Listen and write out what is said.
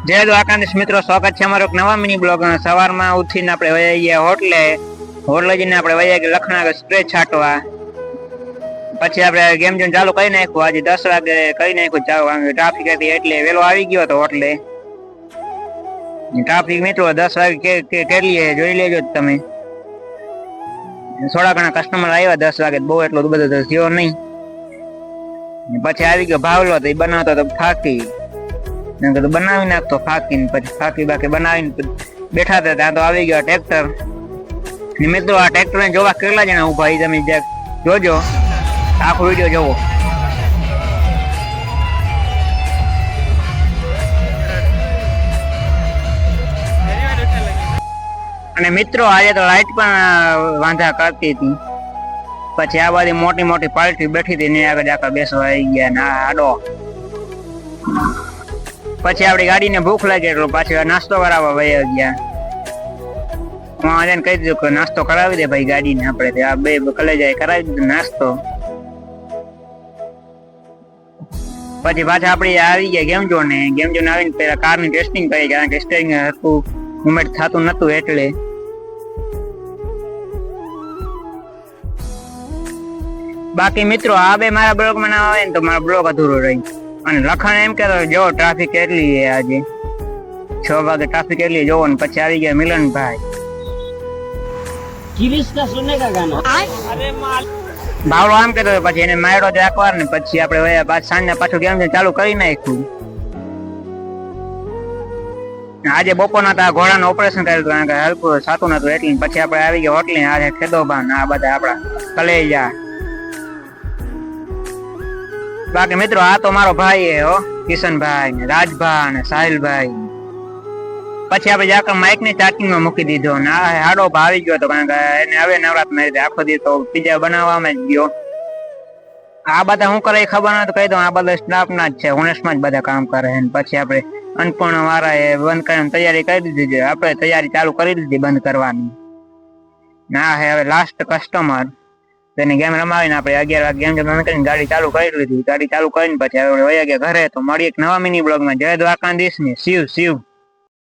જય દ્વારકાધીશ મિત્રો, સ્વાગત છે અમારો એક નવા મિની બ્લોગ. સવારમાં ઉઠીને આપણે વયા ગયા હોટલે જઈને આપણે વયા ગયા લખણા સ્પ્રે છાંટવા. પછી આપણે ગેમ ઝોન ચાલુ કરી નાખ્યું. આજે 10 વાગે કરી નાખ્યું ચાલુ. ટ્રાફિક હતી એટલે વેલો આવી ગયો હતો હોટલે. ટ્રાફિક મિત્રો 10 વાગે કેટલી જોઈ લેજો તમે. થોડા ઘણા કસ્ટમર આવ્યા 10 વાગે, બહુ એટલો બધો થયો નહીં. પછી આવી ગયો ભાવલો, તો એ બનાવતો તો ફાકી બનાવી નાખતો ફાકીને. પછી ફાકી બાકી બનાવીને બેઠા હતા ત્યાં તો આવી ગયો ટ્રેક્ટર. મિત્રો આ ટ્રેક્ટર ને જોવા કેટલા જણા ઉભા એ તમે જોજો, આખો વિડીયો જોવો. અને મિત્રો આજે તો લાઈટ પણ વાંધા કરતી હતી. પછી આ બધી મોટી મોટી પાર્ટી બેઠી હતી ને આગળ આખા બેસવા આવી ગયા ને આડો. પછી આપડી ગાડીને ભૂખ લાગી એટલે પાછી નાસ્તો કરાવવા વયા ગયા. હું આજે કહી દીધું કે નાસ્તો કરાવી દે ભાઈ ગાડીને. આપણે આ બે કલેજાએ કરાવી દીધો નાસ્તો. પછી પાછા આપડે આવી ગયા ગેમ ઝોન આવીને પેલા કારની ટેસ્ટિંગ કરી, કારણ કે સ્ટેરિંગ હતું મુવમેન્ટ થતું નતું એટલે. બાકી મિત્રો આ બે મારા બ્લોગ માં ના આવે ને તો મારો બ્લોગ અધૂરો રહી. અને લખણ એમ કેતો જો ટ્રાફિક કેટલી છે આજે, 6 વાગે ટ્રાફિક કેટલી જોવો ને. પછી આવી ગયા મિલનભાઈ. ભાવડો આમ કેતો પછી એને માર્યો તો એકવાર ને પછી આપણે વયા સાંજના પાછું ગેમ ચાલુ કરી નાખ્યું. આજે બપોરના તો ઘોડાનું ઓપરેશન કર્યું હતું, કારણ કે હલકું સાતું નતું એટલે. પછી આપણે આવી ગયા હોટલે. આજે ખેદોભાન આ બધા આપડા કલેજા. બાકી મિત્રો આ તો મારો ભાઈ હે કિશનભાઈ ને રાજભાઈ ને સાહિલભાઈ. પછી આપણે જાકર માઇક ની ચાર્જિંગ માં મૂકી દીધો ને આ હાડો આવી ગયો હતો, કારણ કે એને હવે નવરાત મારી દે આખો દી તો પીઝા બનાવવામાં જ ગયો. આ બધા હું કરે ખબર નથી, કહી દઉં આ બધા સ્ટાફ ના જ છે, ઓનેસ્ટમાં જ બધા કામ કરે. પછી આપણે અન્નપૂર્ણ વાળા એ બંધ કરવાની તૈયારી કરી દીધી છે. આપણે તૈયારી ચાલુ કરી દીધી બંધ કરવાની. ના હે હવે લાસ્ટ કસ્ટમર તેને ગેમ રમાવીને આપણે 11 વાગે ગેમ બંધ કરીને ગાડી ચાલુ કરી લીધી. ગાડી ચાલુ કરીને પછી હવે વયા ગયા ઘરે. તો મળીએ એક નવા મિની બ્લોગમાં. જય દ્વારકાધીશ ને શિવ શિવ.